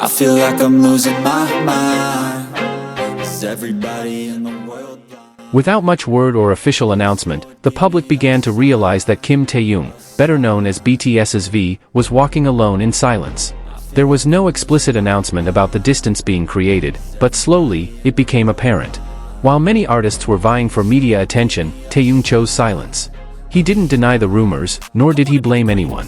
I feel like I'm losing my mind. Is everybody in the world blind? Without much word or official announcement, the public began to realize that Kim Taehyung, better known as BTS's V, was walking alone in silence. There was no explicit announcement about the distance being created, but slowly, it became apparent. While many artists were vying for media attention, Taehyung chose silence. He didn't deny the rumors, nor did he blame anyone.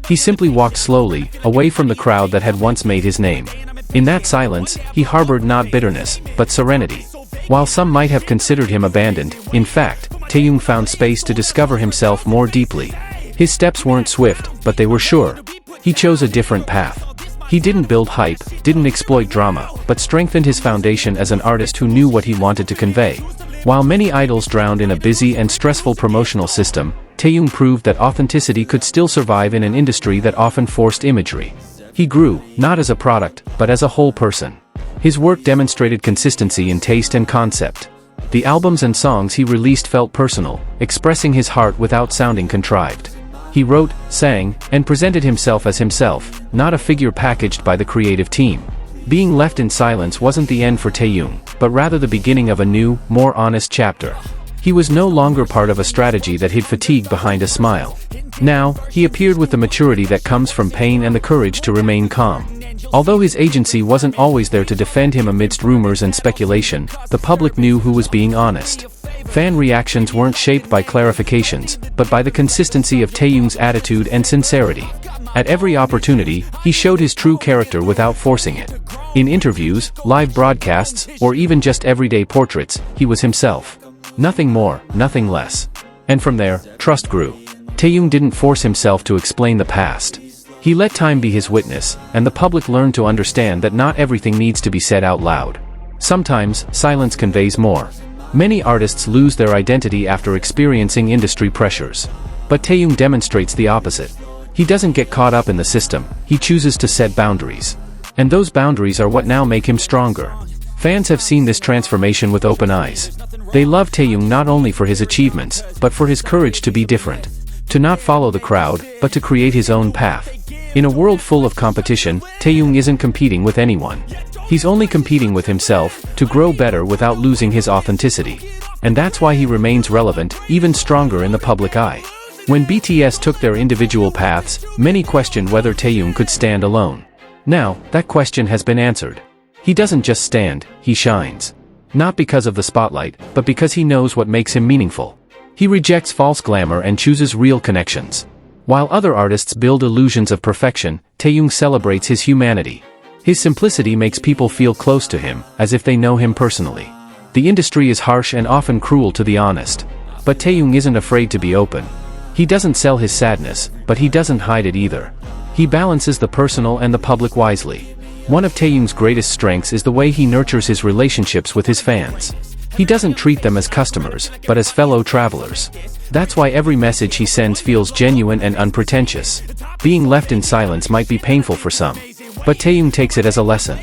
He simply walked slowly, away from the crowd that had once made his name. In that silence, he harbored not bitterness, but serenity. While some might have considered him abandoned, in fact, Taehyung found space to discover himself more deeply. His steps weren't swift, but they were sure. He chose a different path. He didn't build hype, didn't exploit drama, but strengthened his foundation as an artist who knew what he wanted to convey. While many idols drowned in a busy and stressful promotional system, Taehyung proved that authenticity could still survive in an industry that often forced imagery. He grew, not as a product, but as a whole person. His work demonstrated consistency in taste and concept. The albums and songs he released felt personal, expressing his heart without sounding contrived. He wrote, sang, and presented himself as himself, not a figure packaged by the creative team. Being left in silence wasn't the end for Taehyung, but rather the beginning of a new, more honest chapter. He was no longer part of a strategy that hid fatigue behind a smile. Now, he appeared with the maturity that comes from pain and the courage to remain calm. Although his agency wasn't always there to defend him amidst rumors and speculation, the public knew who was being honest. Fan reactions weren't shaped by clarifications, but by the consistency of Taehyung's attitude and sincerity. At every opportunity, he showed his true character without forcing it. In interviews, live broadcasts, or even just everyday portraits, he was himself. Nothing more, nothing less. And from there, trust grew. Taehyung didn't force himself to explain the past. He let time be his witness, and the public learned to understand that not everything needs to be said out loud. Sometimes, silence conveys more. Many artists lose their identity after experiencing industry pressures. But Taehyung demonstrates the opposite. He doesn't get caught up in the system, he chooses to set boundaries. And those boundaries are what now make him stronger. Fans have seen this transformation with open eyes. They love Taehyung not only for his achievements, but for his courage to be different. To not follow the crowd, but to create his own path. In a world full of competition, Taehyung isn't competing with anyone. He's only competing with himself, to grow better without losing his authenticity. And that's why he remains relevant, even stronger in the public eye. When BTS took their individual paths, many questioned whether Taehyung could stand alone. Now, that question has been answered. He doesn't just stand, he shines. Not because of the spotlight, but because he knows what makes him meaningful. He rejects false glamour and chooses real connections. While other artists build illusions of perfection, Taehyung celebrates his humanity. His simplicity makes people feel close to him, as if they know him personally. The industry is harsh and often cruel to the honest. But Taehyung isn't afraid to be open. He doesn't sell his sadness, but he doesn't hide it either. He balances the personal and the public wisely. One of Taehyung's greatest strengths is the way he nurtures his relationships with his fans. He doesn't treat them as customers, but as fellow travelers. That's why every message he sends feels genuine and unpretentious. Being left in silence might be painful for some. But Taehyung takes it as a lesson.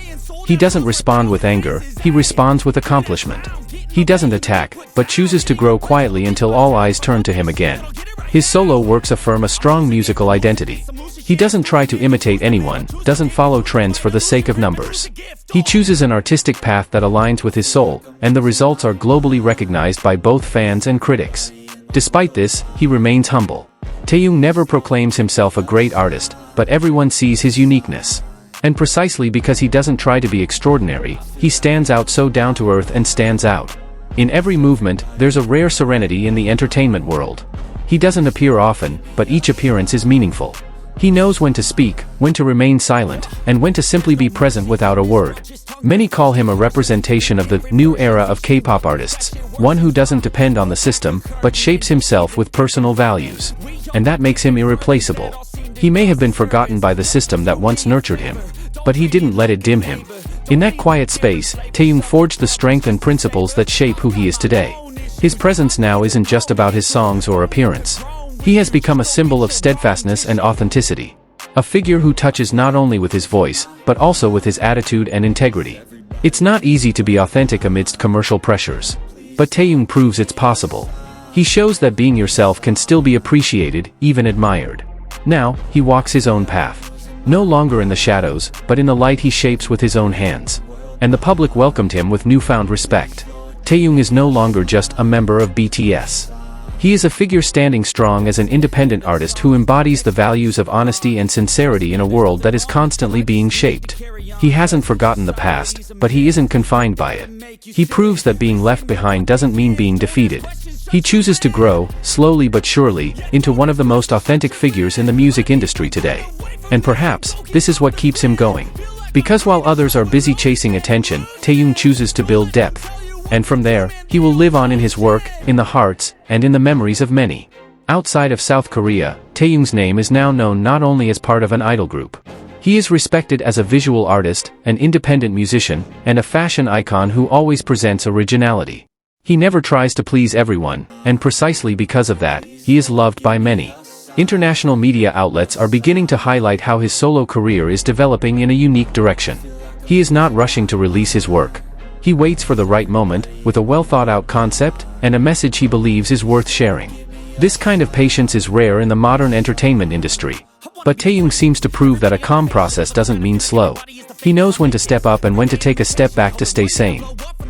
He doesn't respond with anger, he responds with accomplishment. He doesn't attack, but chooses to grow quietly until all eyes turn to him again. His solo works affirm a strong musical identity. He doesn't try to imitate anyone, doesn't follow trends for the sake of numbers. He chooses an artistic path that aligns with his soul, and the results are globally recognized by both fans and critics. Despite this, he remains humble. Taehyung never proclaims himself a great artist, but everyone sees his uniqueness. And precisely because he doesn't try to be extraordinary, he stands out so down to earth and stands out. In every movement, there's a rare serenity in the entertainment world. He doesn't appear often, but each appearance is meaningful. He knows when to speak, when to remain silent, and when to simply be present without a word. Many call him a representation of the new era of K-pop artists, one who doesn't depend on the system, but shapes himself with personal values. And that makes him irreplaceable. He may have been forgotten by the system that once nurtured him, but he didn't let it dim him. In that quiet space, Taehyung forged the strength and principles that shape who he is today. His presence now isn't just about his songs or appearance. He has become a symbol of steadfastness and authenticity. A figure who touches not only with his voice, but also with his attitude and integrity. It's not easy to be authentic amidst commercial pressures. But Taehyung proves it's possible. He shows that being yourself can still be appreciated, even admired. Now, he walks his own path. No longer in the shadows, but in the light he shapes with his own hands. And the public welcomed him with newfound respect. Taehyung is no longer just a member of BTS. He is a figure standing strong as an independent artist who embodies the values of honesty and sincerity in a world that is constantly being shaped. He hasn't forgotten the past, but he isn't confined by it. He proves that being left behind doesn't mean being defeated. He chooses to grow, slowly but surely, into one of the most authentic figures in the music industry today. And perhaps, this is what keeps him going. Because while others are busy chasing attention, Taehyung chooses to build depth. And from there, he will live on in his work, in the hearts, and in the memories of many. Outside of South Korea, Taehyung's name is now known not only as part of an idol group. He is respected as a visual artist, an independent musician, and a fashion icon who always presents originality. He never tries to please everyone, and precisely because of that, he is loved by many. International media outlets are beginning to highlight how his solo career is developing in a unique direction. He is not rushing to release his work. He waits for the right moment, with a well-thought-out concept, and a message he believes is worth sharing. This kind of patience is rare in the modern entertainment industry. But Taehyung seems to prove that a calm process doesn't mean slow. He knows when to step up and when to take a step back to stay sane.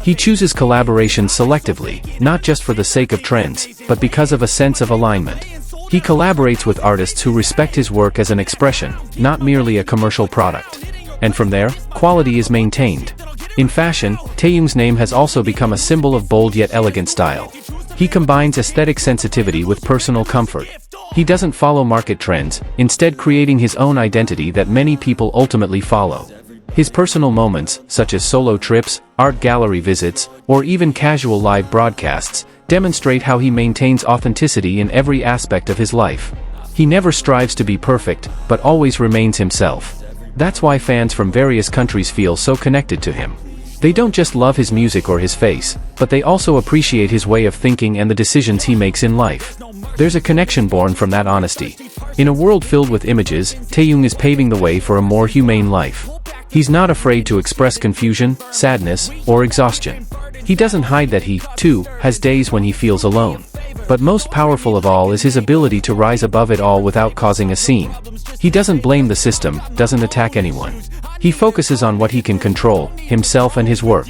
He chooses collaborations selectively, not just for the sake of trends, but because of a sense of alignment. He collaborates with artists who respect his work as an expression, not merely a commercial product. And from there, quality is maintained. In fashion, Taehyung's name has also become a symbol of bold yet elegant style. He combines aesthetic sensitivity with personal comfort. He doesn't follow market trends, instead creating his own identity that many people ultimately follow. His personal moments, such as solo trips, art gallery visits, or even casual live broadcasts, demonstrate how he maintains authenticity in every aspect of his life. He never strives to be perfect, but always remains himself. That's why fans from various countries feel so connected to him. They don't just love his music or his face, but they also appreciate his way of thinking and the decisions he makes in life. There's a connection born from that honesty. In a world filled with images, Taehyung is paving the way for a more humane life. He's not afraid to express confusion, sadness, or exhaustion. He doesn't hide that he, too, has days when he feels alone. But most powerful of all is his ability to rise above it all without causing a scene. He doesn't blame the system, doesn't attack anyone. He focuses on what he can control, himself and his work.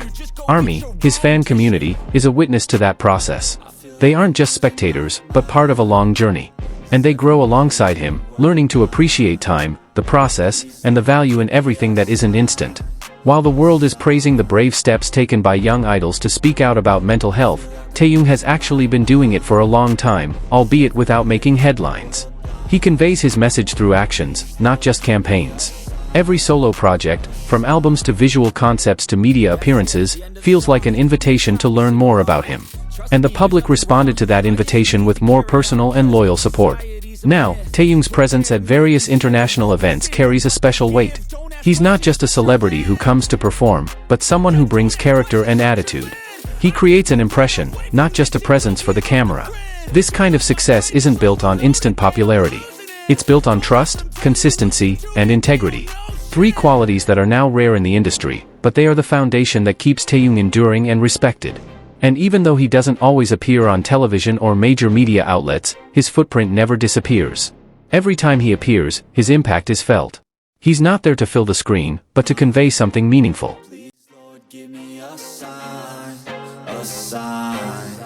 ARMY, his fan community, is a witness to that process. They aren't just spectators, but part of a long journey. And they grow alongside him, learning to appreciate time, the process, and the value in everything that isn't instant. While the world is praising the brave steps taken by young idols to speak out about mental health, Taehyung has actually been doing it for a long time, albeit without making headlines. He conveys his message through actions, not just campaigns. Every solo project, from albums to visual concepts to media appearances, feels like an invitation to learn more about him. And the public responded to that invitation with more personal and loyal support. Now, Taehyung's presence at various international events carries a special weight. He's not just a celebrity who comes to perform, but someone who brings character and attitude. He creates an impression, not just a presence for the camera. This kind of success isn't built on instant popularity. It's built on trust, consistency, and integrity. Three qualities that are now rare in the industry, but they are the foundation that keeps Taehyung enduring and respected. And even though he doesn't always appear on television or major media outlets, his footprint never disappears. Every time he appears, his impact is felt. He's not there to fill the screen, but to convey something meaningful. Please, Lord, give me a sign, a sign.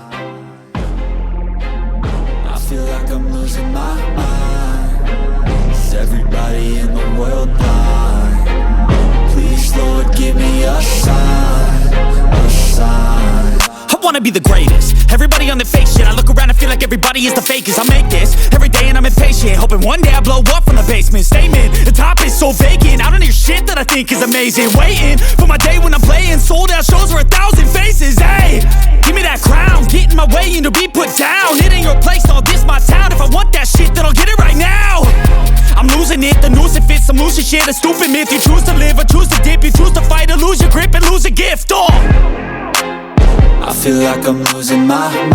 I feel like I'm losing my mind. Is everybody in the world blind? Please, Lord, give me a sign, a sign. I wanna be the greatest. Everybody on the fake shit. I look around and feel like everybody is the fakest. I make this every day and I'm impatient, hoping one day I blow up from the basement. Statement, the top is so vacant. I don't hear shit that I think is amazing. Waiting for my day when I'm playing sold out shows for 1,000 faces. Hey, give me that crown, get in my way and to be put down. It ain't your place, all this my town. If I want that shit, then I'll get it right now. I'm losing it, the noose it fits, I'm losing shit. A stupid myth, you choose to live or choose to dip. You choose to fight or lose your grip and lose a gift. Oh, I feel like I'm losing my mind.